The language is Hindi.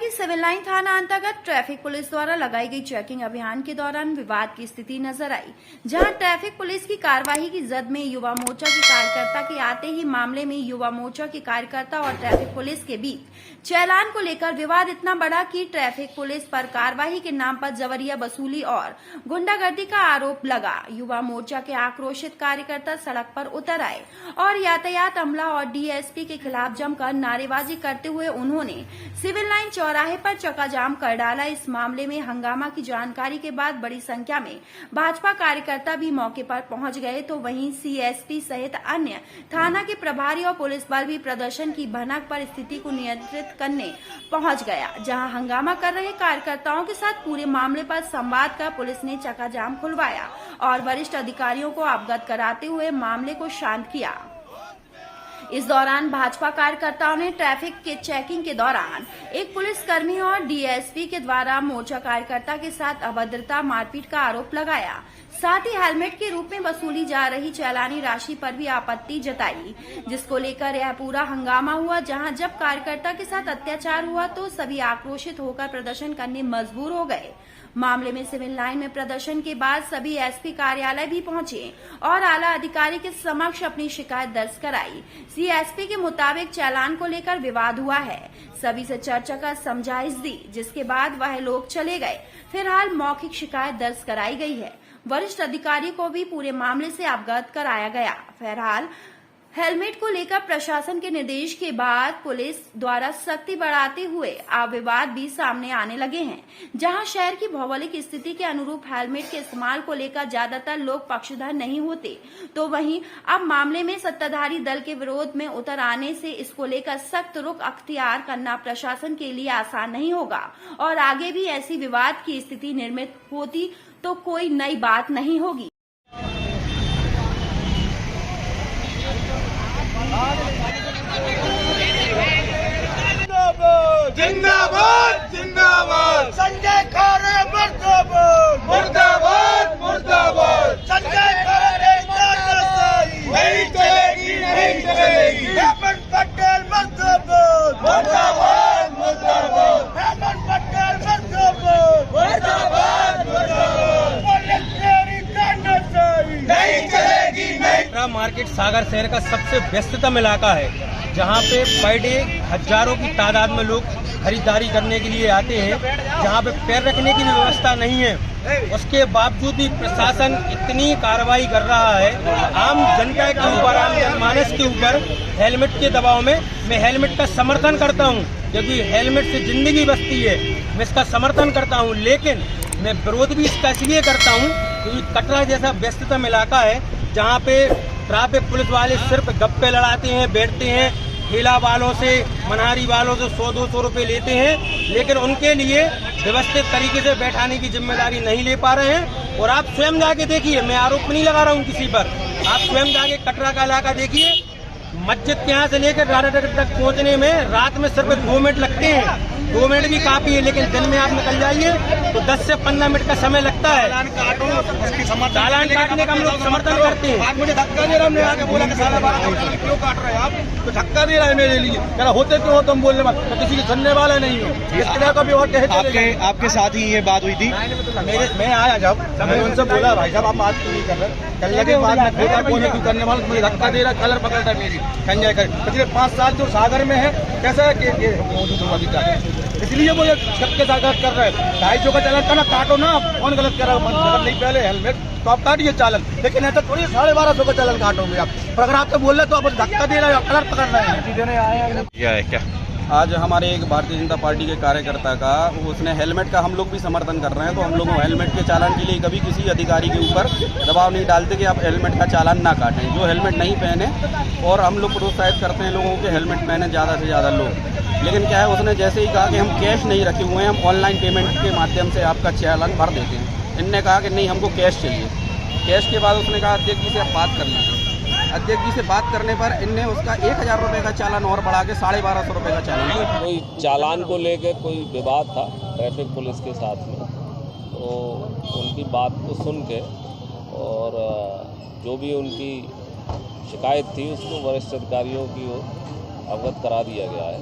के सिविल लाइन थाना अंतर्गत ट्रैफिक पुलिस द्वारा लगाई गई चेकिंग अभियान के दौरान विवाद की स्थिति नजर आई, जहां ट्रैफिक पुलिस की कार्यवाही की जद में युवा मोर्चा के कार्यकर्ता के आते ही मामले में युवा मोर्चा के कार्यकर्ता और ट्रैफिक पुलिस के बीच चालान को लेकर विवाद इतना बढ़ा कि ट्रैफिक पुलिस पर कार्रवाई के नाम पर जबरिया वसूली और गुंडागर्दी का आरोप लगा। युवा मोर्चा के आक्रोशित कार्यकर्ता सड़क पर उतर आए और यातायात अमला और डीएसपी के खिलाफ जमकर नारेबाजी करते हुए उन्होंने सिविल लाइन चौराहे पर चक्काजाम कर डाला। इस मामले में हंगामा की जानकारी के बाद बड़ी संख्या में भाजपा कार्यकर्ता भी मौके पर पहुंच गए, तो वहीं सीएसपी सहित अन्य थाना के प्रभारी और पुलिस बल भी प्रदर्शन की भनक पर स्थिति को नियंत्रित करने पहुंच गया। जहां हंगामा कर रहे कार्यकर्ताओं के साथ पूरे मामले पर संवाद कर पुलिस ने चक्काजाम खुलवाया और वरिष्ठ अधिकारियों को अवगत कराते हुए मामले को शांत किया। इस दौरान भाजपा कार्यकर्ताओं ने ट्रैफिक के चेकिंग के दौरान एक पुलिसकर्मी और डीएसपी के द्वारा मोर्चा कार्यकर्ता के साथ अभद्रता मारपीट का आरोप लगाया। साथ ही हेलमेट के रूप में वसूली जा रही चालानी राशि पर भी आपत्ति जताई, जिसको लेकर यह पूरा हंगामा हुआ। जहां जब कार्यकर्ता के साथ अत्याचार हुआ तो सभी आक्रोशित होकर प्रदर्शन करने मजबूर हो गए। मामले में सिविल लाइन में प्रदर्शन के बाद सभी एसपी कार्यालय भी पहुंचे और आला अधिकारी के समक्ष अपनी शिकायत दर्ज कराई। सीएसपी के मुताबिक चालान को लेकर विवाद हुआ है, सभी से चर्चा कर समझाइश दी, जिसके बाद वह लोग चले गए। फिलहाल मौखिक शिकायत दर्ज कराई गई है। वरिष्ठ अधिकारी को भी पूरे मामले से अवगत कराया गया। फिलहाल हेलमेट को लेकर प्रशासन के निर्देश के बाद पुलिस द्वारा सख्ती बढ़ाते हुए अब विवाद भी सामने आने लगे हैं। जहां शहर की भौगोलिक स्थिति के अनुरूप हेलमेट के इस्तेमाल को लेकर ज्यादातर लोग पक्षधर नहीं होते, तो वहीं अब मामले में सत्ताधारी दल के विरोध में उतर आने से इसको लेकर सख्त रुख अख्तियार करना प्रशासन के लिए आसान नहीं होगा और आगे भी ऐसी विवाद की स्थिति निर्मित होती तो कोई नई बात नहीं होगी। जिंदाबाद जिंदाबाद संजय खरे मुर्दाबाद मुर्दाबाद मुर्दाबाद संजय खरे नहीं चलेगी नहीं चलेगी। हेमंत पटेल मुर्दाबाद मुर्दाबाद मुर्दाबाद हेमंत पटेल मुर्दाबाद मुर्दाबाद मुर्दाबाद पुलिस तेरी तानाशाही नहीं चलेगी नहीं। मार्केट सागर शहर का सबसे व्यस्ततम इलाका है, जहाँ पे पर डे हजारों की तादाद में लोग खरीदारी करने के लिए आते हैं, जहाँ पे पैर रखने की भी व्यवस्था नहीं है। उसके बावजूद भी प्रशासन इतनी कार्रवाई कर रहा है आम जनता के ऊपर, आम जनमानस के ऊपर हेलमेट के दबाव में। मैं हेलमेट का समर्थन करता हूँ क्योंकि हेलमेट से जिंदगी बचती है, मैं इसका समर्थन करता हूँ, लेकिन मैं विरोध भी इसका इसलिए करता हूँ क्योंकि कटरा जैसा व्यस्ततम इलाका है जहाँ पे ट्रैफिक पुलिस वाले सिर्फ गप्पे लड़ाते हैं, बैठते हैं, ठेला वालों से, मनारी वालों से 100-200 रुपए लेते हैं, लेकिन उनके लिए व्यवस्थित तरीके से बैठाने की जिम्मेदारी नहीं ले पा रहे हैं। और आप स्वयं जाके देखिए, मैं आरोप नहीं लगा रहा हूँ किसी पर, आप स्वयं जाके कटरा का इलाका देखिए, मस्जिद के यहाँ से लेकर राधानगर तक पहुँचने में रात में सिर्फ 2 मिनट लगते हैं। 2 मिनट भी काफी है, लेकिन दिन में आप निकल जाइए तो 10 से 15 मिनट का समय लगता है। चालान काटने का हम लोग समर्थन करते हैं। मुझे धक्का दे रहा, हमने आगे बोला कि 12.5 क्यों काट रहे हैं आप, तो धक्का दे रहा है मेरे लिए। कह होते क्यों हो तुम बोलने वाले, मैं किसी के सुनने वाला नहीं हूँ। इस तरह का भी और कहते आपके साथ ही ये बात हुई थी? मैं आया जब मैंने उनसे बोला भाई साहब आप बात क्यों नहीं कर रहे, कल के बाद में बेटा कौन है करने वाला, मुझे धक्का दे रहा, कलर पकड़ रहा है मेरी संजय कर। पिछले 5 साल जो सागर में है कैसा है कि इसलिए वो सबके साथ गलत कर रहे हैं। 250 का चालन करना काटो ना, कौन गलत कर रहा है? नहीं पहले हेलमेट तो आप काटिए चालन, लेकिन ऐसा थोड़ी 1250 का चालन काटोगे आप। पर अगर आपसे बोल रहे तो आप धक्का दे रहे हो, कलर पकड़ रहे हैं। क्या है क्या आज हमारे एक भारतीय जनता पार्टी के कार्यकर्ता का उसने हेलमेट का, हम लोग भी समर्थन कर रहे हैं, तो हम लोग हेलमेट के चालान के लिए कभी किसी अधिकारी के ऊपर दबाव नहीं डालते कि आप हेलमेट का चालान ना काटें। जो हेलमेट नहीं पहने, और हम लोग प्रोत्साहित करते हैं लोगों के हेलमेट पहने ज़्यादा से ज़्यादा लोग। लेकिन क्या है, उसने जैसे ही कहा कि हम कैश नहीं रखे हुए हैं, हम ऑनलाइन पेमेंट के माध्यम से आपका चालान भर देते हैं। इनने कहा कि नहीं हमको कैश चाहिए। कैश के बाद उसने कहा अध्यक्ष जी से आप बात कर लीजिए। अध्यक्ष जी से बात करने पर इनने उसका 1000 रुपये का चालान और बढ़ा के 1250 रुपये का चालान। कोई चालान को लेकर कोई विवाद था ट्रैफिक पुलिस के साथ में, तो उनकी बात को सुन के और जो भी उनकी शिकायत थी उसको वरिष्ठ अधिकारियों की ओर अवगत करा दिया गया है।